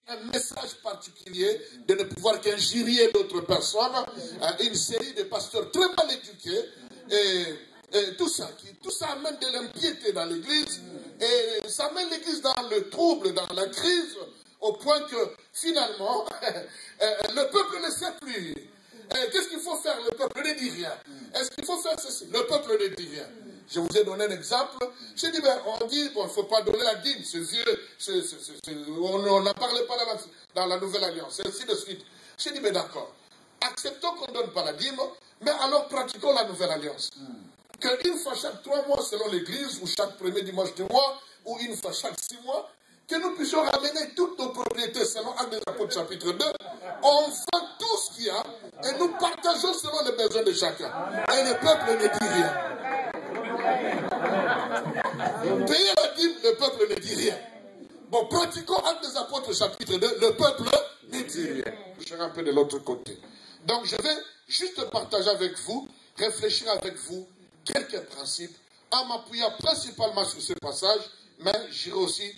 un message particulier de ne pouvoir qu'injurier d'autres personnes, une série de pasteurs très mal éduqués, et tout ça amène de l'impiété dans l'église, et ça amène l'église dans le trouble, dans la crise, au point que finalement, le peuple ne sait plus. Qu'est-ce qu'il faut faire? Le peuple ne dit rien. Est-ce qu'il faut faire ceci? Le peuple ne dit rien. Je vous ai donné un exemple. J'ai dit, on dit, bon, il ne faut pas donner la dîme, c'est vieux, on n'en parlait pas dans la nouvelle alliance, et ainsi de suite. J'ai dit, mais d'accord, acceptons qu'on ne donne pas la dîme, mais alors pratiquons la nouvelle alliance. Qu'une fois chaque 3 mois selon l'église, ou chaque premier dimanche du mois, ou une fois chaque 6 mois, que nous puissions ramener toutes nos propriétés selon Actes des Apôtres chapitre 2, on vend tout ce qu'il y a, et nous partageons selon les besoins de chacun. Et le peuple ne dit rien. Payez la dîme, le peuple ne dit rien. Bon, pratiquons Actes des Apôtres chapitre 2, le peuple ne dit rien. Je serai un peu de l'autre côté. Donc je vais juste partager avec vous, réfléchir avec vous, quelques principes, en m'appuyant principalement sur ce passage, mais j'irai aussi,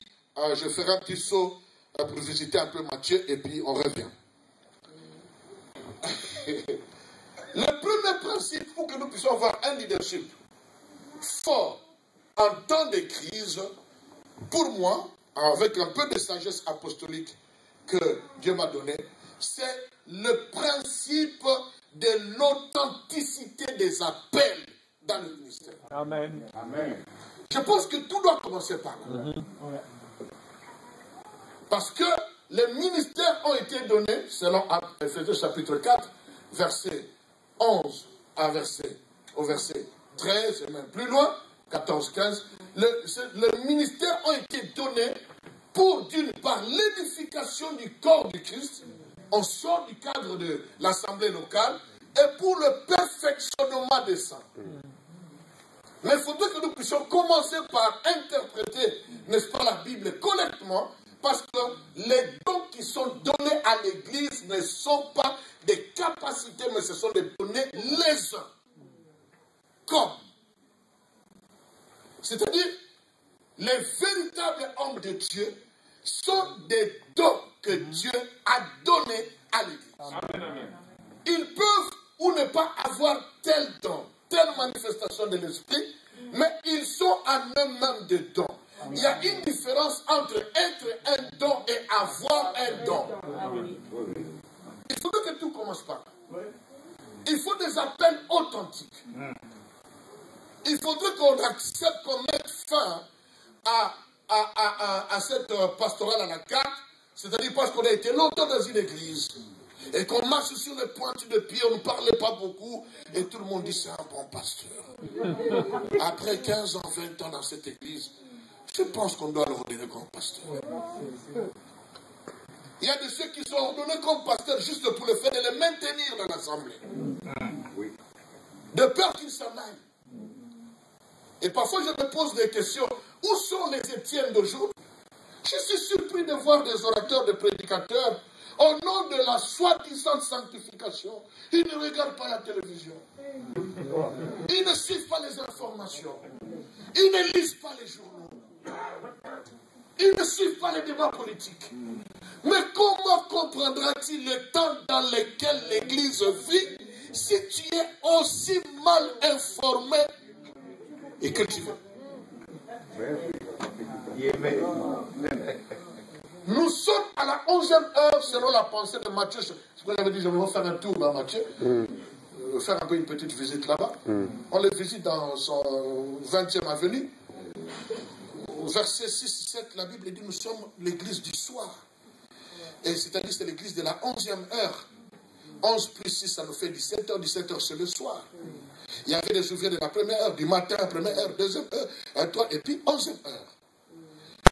je ferai un petit saut pour visiter un peu Matthieu, et puis on revient. Le premier principe, pour que nous puissions avoir un leadership fort en temps de crise, pour moi, avec un peu de sagesse apostolique que Dieu m'a donné, c'est le principe de l'authenticité des appels dans le ministère. Amen. Amen. Je pense que tout doit commencer par là. Parce que les ministères ont été donnés, selon Ephésiens chapitre 4, verset 11 au verset 13, et même plus loin, 14-15, les ministères ont été donnés pour, d'une part, l'édification du corps du Christ, on sort du cadre de l'assemblée locale, et pour le perfectionnement des saints. Mais il faudrait que nous puissions commencer par interpréter, n'est-ce pas, la Bible correctement, parce que les dons qui sont donnés à l'Église ne sont pas des capacités, mais ce sont des donnés les uns. Comme. C'est-à-dire, les véritables hommes de Dieu sont des dons que Dieu a donnés à l'Église. Ils peuvent ou ne pas avoir tel don, telle manifestation de l'esprit, mais ils sont en eux-mêmes des dons. Il y a une différence entre être un don et avoir un don. Il faudrait que tout commence par là. Il faut des appels authentiques. Il faudrait qu'on accepte, qu'on mette fin à cette pastorale à la carte, c'est-à-dire parce qu'on a été longtemps dans une église, et qu'on marche sur les pointes de pied, on ne parlait pas beaucoup, et tout le monde dit c'est un bon pasteur. Après 15 ans, 20 ans dans cette église, je pense qu'on doit le ordonner comme pasteur. Il y a de ceux qui sont ordonnés comme pasteur juste pour le fait de les maintenir dans l'assemblée. De peur qu'ils s'en aillent. Et parfois je me pose des questions. Où sont les Étienne d'aujourd'hui? Je suis surpris de voir des orateurs, des prédicateurs, au nom de la soi-disant sanctification. Ils ne regardent pas la télévision. Ils ne suivent pas les informations. Ils ne lisent pas les journaux. Ils ne suivent pas les débats politiques. Mais comment comprendra-t-il le temps dans lequel l'Église vit si tu es aussi mal informé et cultivé? Nous sommes à la 11e heure selon la pensée de Matthieu. Ce que j'avais dit, je vais faire un tour dans Matthieu, faire un peu une petite visite là-bas. On le visite dans son 20e avenue. Au verset 6-7, la Bible dit nous sommes l'église du soir. Et c'est-à-dire c'est l'église de la 11e heure. 11 plus 6, ça nous fait 17 heures. 17 heures, c'est le soir. Il y avait des ouvriers de la première heure, du matin, première heure, deuxième heure, et puis 11e heure.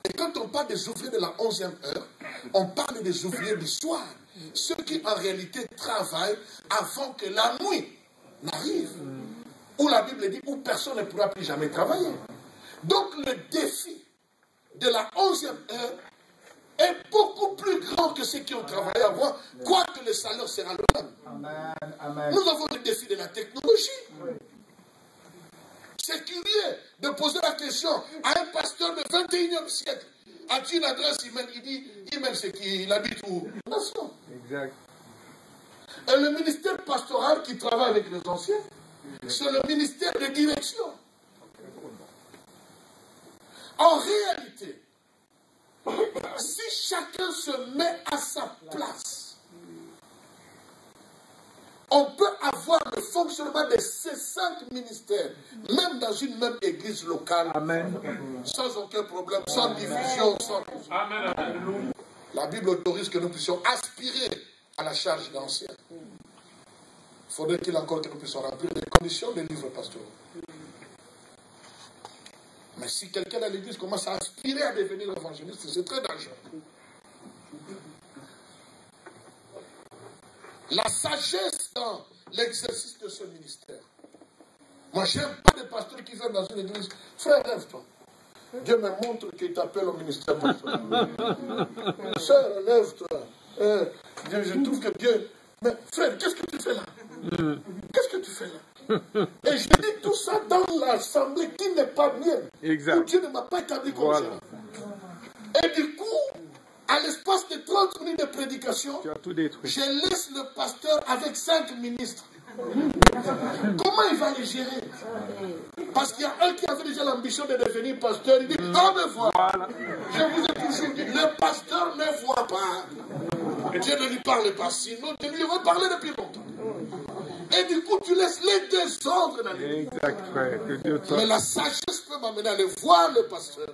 Et quand on parle des ouvriers de la 11e heure, on parle des ouvriers du soir. Ceux qui en réalité travaillent avant que la nuit n'arrive. Où la Bible dit, où personne ne pourra plus jamais travailler. Donc le défi de la 11e heure est beaucoup plus grand que ceux qui ont travaillé avant, quoique le salaire sera le même. Nous avons le défi de la technologie. C'est curieux de poser la question à un pasteur du 21e siècle. As-tu une adresse email? Il dit, email c'est qui? Il habite où? Nation. Exact. Et le ministère pastoral qui travaille avec les anciens, c'est le ministère de direction. En réalité, si chacun se met à sa place, on peut avoir le fonctionnement de ces 5 ministères, même dans une même église locale, Amen. sans aucun problème, sans diffusion, sans... Amen. La Bible autorise que nous puissions aspirer à la charge d'anciens. Faudrait-il encore que nous puissions remplir les conditions des livres pastoraux. Mais si quelqu'un à l'église commence à aspirer à devenir évangéliste, c'est très dangereux. La sagesse dans l'exercice de ce ministère. Moi, je n'aime pas des pasteurs qui viennent dans une église. Frère, lève-toi. Dieu me montre qu'il t'appelle au ministère pastoral. Sœur, lève-toi. Je trouve que Dieu... Mais frère, qu'est-ce que tu fais là? Qu'est-ce que tu fais là? Et je dis tout ça dans l'assemblée qui n'est pas mienne. Exact. Où Dieu ne m'a pas établi comme Voilà. ça. Et du coup, à l'espace de 30 minutes de prédication, Tu as tout détruit. je laisse le pasteur avec 5 ministres. Comment il va les gérer? Parce qu'il y a un qui avait déjà l'ambition de devenir pasteur. Il dit, on me voit. Voilà. Je vous ai toujours dit, le pasteur ne voit pas. Dieu ne lui parle pas. Sinon, Dieu lui aurait parlé depuis longtemps. Et du coup, tu laisses les désordres dans l'église. Exact, frère. Que Dieu te... Mais la sagesse peut m'amener à aller voir le pasteur.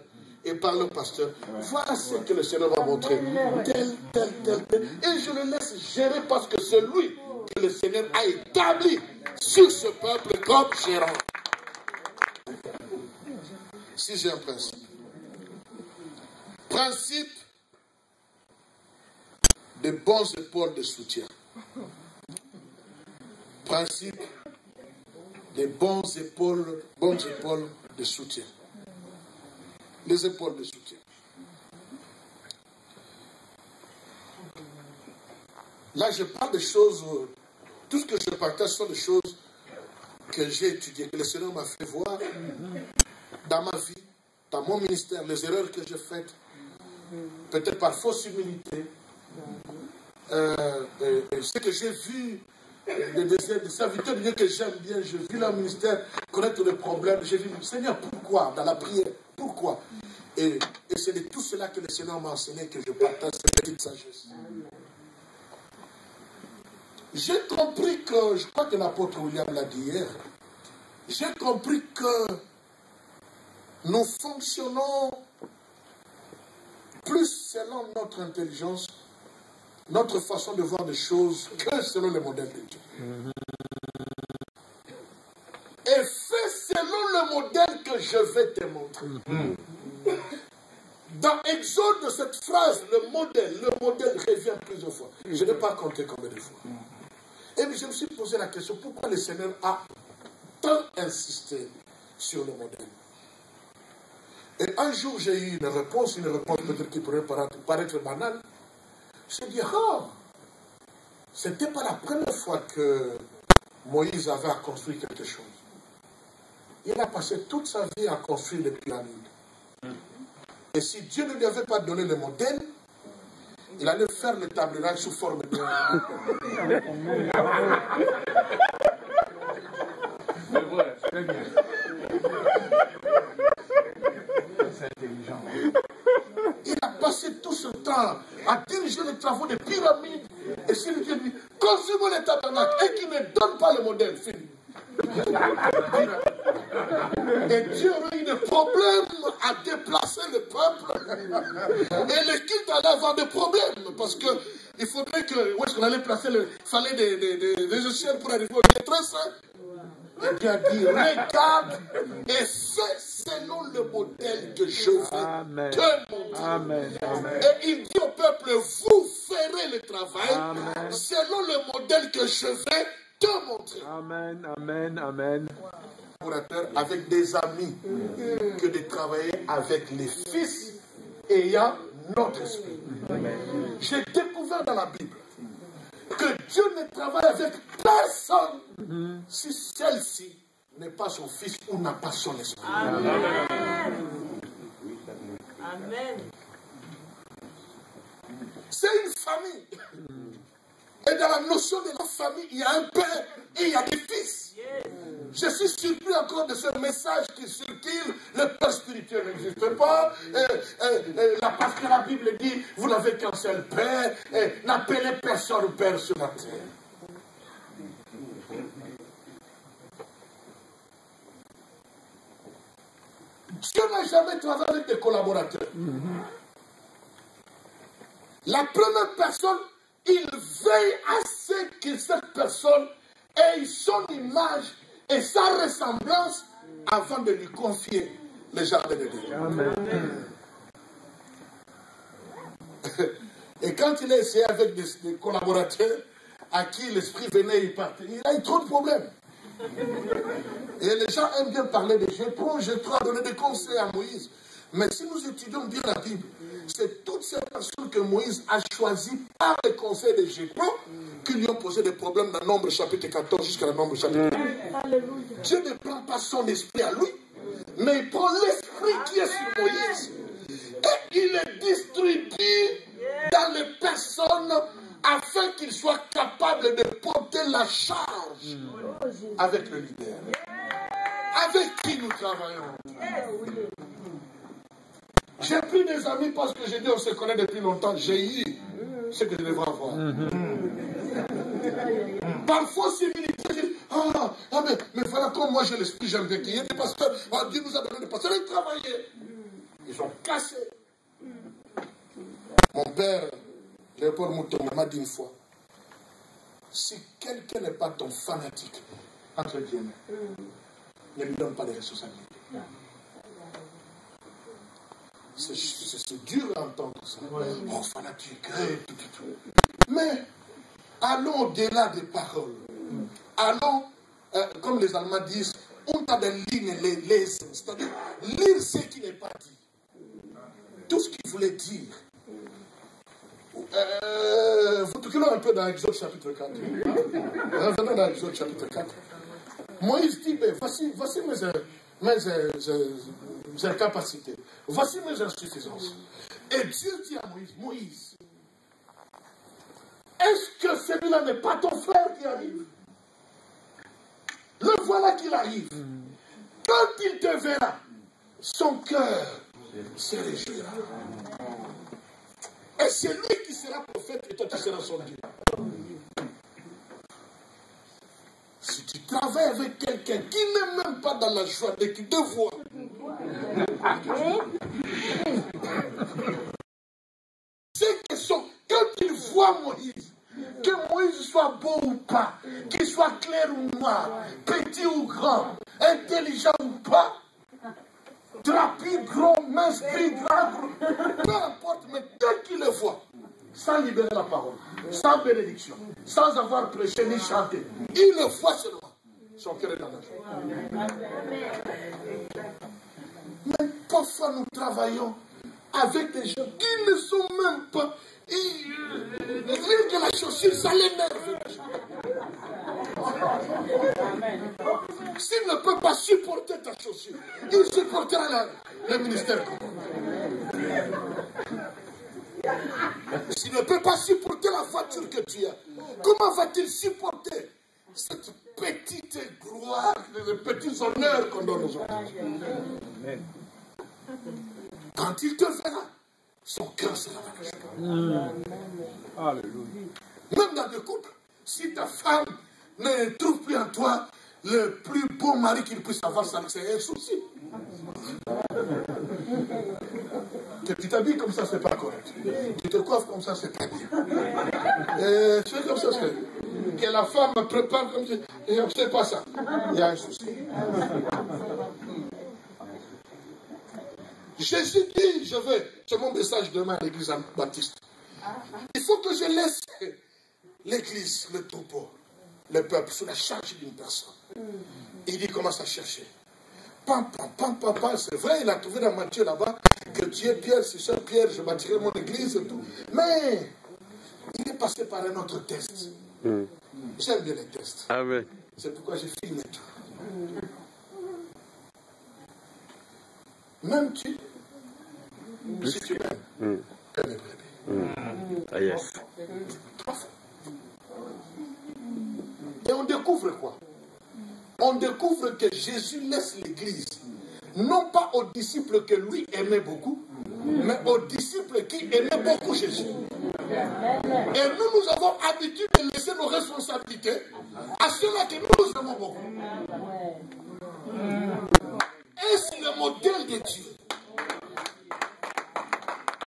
Et par le pasteur, voilà ce que le Seigneur va montrer. Tel. Et je le laisse gérer parce que c'est lui que le Seigneur a établi sur ce peuple comme gérant. Si j'ai un principe. Principe des bons épaules de soutien. Principe des bonnes épaules de soutien. Les épaules de soutien. Là, je parle des choses, tout ce que je partage sont des choses que j'ai étudiées, que le Seigneur m'a fait voir dans ma vie, dans mon ministère, les erreurs que j'ai faites, peut-être par fausse humilité, ce que j'ai vu, des serviteurs de Dieu que j'aime bien, j'ai vu leur ministère connaître les problèmes, j'ai vu, Seigneur, pourquoi, dans la prière, pourquoi? Et c'est de tout cela que le Seigneur m'a enseigné que je partage cette petite sagesse. J'ai compris que, je crois que l'apôtre William l'a dit hier, j'ai compris que nous fonctionnons plus selon notre intelligence, notre façon de voir les choses, que selon le modèle de Dieu. Et fais selon le modèle que je vais te montrer. Dans Exode, cette phrase, le modèle revient plusieurs fois. Je n'ai pas compté combien de fois. Et je me suis posé la question, pourquoi le Seigneur a tant insisté sur le modèle? Et un jour, j'ai eu une réponse peut-être qui pourrait paraître banale. Je me suis dit, c'était pas la première fois que Moïse avait à construire quelque chose. Il a passé toute sa vie à construire les pyramides. Et si Dieu ne lui avait pas donné le modèle, il allait faire le tabernacle sous forme de... C'est vrai, très bien. C'est intelligent. Il a passé tout ce temps à diriger les travaux des pyramides. Et si Dieu dit, construis-moi le tabernacle et qu'il ne donne pas le modèle, fini. Et Dieu aurait eu des problèmes à déplacer le peuple. Et le culte allait avoir des problèmes. Parce que il faudrait que... Où est-ce qu'on allait placer le... Il fallait des échelles pour arriver au lieu très saint. Et Dieu a dit, regarde et fais selon le modèle que je veux te montrer. Amen. Amen. Et il dit au peuple, vous ferez le travail Amen. selon le modèle que je vais te montrer. Amen. Amen. Amen. Avec des amis que de travailler avec les fils ayant notre esprit. J'ai découvert dans la Bible que Dieu ne travaille avec personne si celle-ci n'est pas son fils ou n'a pas son esprit. Amen. Amen. C'est une famille. Et dans la notion de la famille, il y a un père et il y a des fils. Je suis surpris encore de ce message qui circule. Le père spirituel n'existe pas. Parce que la Bible dit, vous n'avez qu'un seul père. N'appelez personne père ce matin. Dieu n'a jamais travaillé avec des collaborateurs. La première personne, il veille à ce que cette personne ait son image et sa ressemblance avant de lui confier le jardin de Dieu. Amen. Et quand il a essayé avec des collaborateurs à qui l'esprit venait et partait, il a eu trop de problèmes. Et les gens aiment bien parler de Jétro. Jétro a donné des conseils à Moïse. Mais si nous étudions bien la Bible, c'est toutes ces personnes que Moïse a choisies par les conseils de Jétro qui lui ont posé des problèmes dans Nombre chapitre 14 jusqu'à Nombre chapitre 15. Dieu ne prend pas son esprit à lui, mais il prend l'esprit qui est sur Moïse et il le distribue dans les personnes afin qu'il soit capable de porter la charge avec le leader. Avec qui nous travaillons. J'ai pris des amis parce que j'ai dit on se connaît depuis longtemps. J'ai eu ce que je devrais avoir. Parfois, c'est militaire. Mais voilà comme moi j'ai l'esprit, j'aime bien qu'il y ait des pasteurs. Dieu nous a donné des pasteurs. Ils travaillaient. Ils ont cassé. Mon père, Léopold Mouton, m'a dit une fois, si quelqu'un n'est pas ton fanatique, entre guillemets, ne lui donne pas de responsabilité. C'est dur à entendre ça. Oh, fanatique, tout. Mais allons au-delà des paroles. Allons, comme les Allemands disent, unter den Linien lesen. C'est-à-dire, lire ce qui n'est pas dit. Tout ce qu'il voulait dire. Reculons un peu dans Exode chapitre 4. Revenons dans Exode chapitre 4. Moïse dit, ben, voici mes capacités. Voici mes insuffisances. Et Dieu dit à Moïse, Moïse, est-ce que celui-là n'est pas ton frère qui arrive? Le voilà qu'il arrive. Quand il te verra, son cœur se réjouira. Et c'est lui qui sera prophète et toi tu seras son Dieu. Si tu travailles avec quelqu'un qui n'est même pas dans la joie de qui te voit, c'est que quand il voit Moïse, que Moïse soit beau ou pas, qu'il soit clair ou noir, petit ou grand, intelligent ou pas, trapu, gros, mince, gris, grand, peu importe, mais dès qu'il le voit, sans libérer la parole, sans bénédiction, sans avoir prêché ni chanté, il le voit seulement. Son cœur est dans la joie. Mais parfois nous travaillons avec des gens qui ne sont même pas. Rien que la chaussure, ça l'énerve. S'il ne peut pas supporter ta chaussure, il supportera le ministère. S'il ne peut pas supporter la voiture que tu as, comment va-t-il supporter cette petite gloire, ces petits honneurs qu'on donne aux autres? Quand il te verra, son cœur sera dans la joie. Même dans le couple, si ta femme ne trouve plus en toi le plus beau mari qu'il puisse avoir, c'est un souci. Que tu t'habilles comme ça, c'est pas correct. Tu te coiffes comme ça, c'est pas bien. Tu es comme ça, c'est que la femme me prépare comme ça, et c'est pas ça. Il y a un souci. Jésus dit, c'est mon message demain à l'église baptiste. Il faut que je laisse l'église, le troupeau, le peuple, sous la charge d'une personne. Il dit, commence à chercher. Pam, c'est vrai, il a trouvé dans Matthieu là-bas que Dieu, Pierre, c'est ça, Pierre, je bâtirai mon église et tout. Mais il est passé par un autre test. J'aime bien les tests. Amen. C'est pourquoi j'ai filmé tout. Même tu, si tu m'aimes, aime les brebis. Ah, yes. 3 fois. Et on découvre quoi? On découvre que Jésus laisse l'église, non pas aux disciples que lui aimait beaucoup, mais aux disciples qui aimaient beaucoup Jésus. Et nous avons l'habitude de laisser nos responsabilités à ceux-là que nous aimons beaucoup. Est-ce le modèle de Dieu?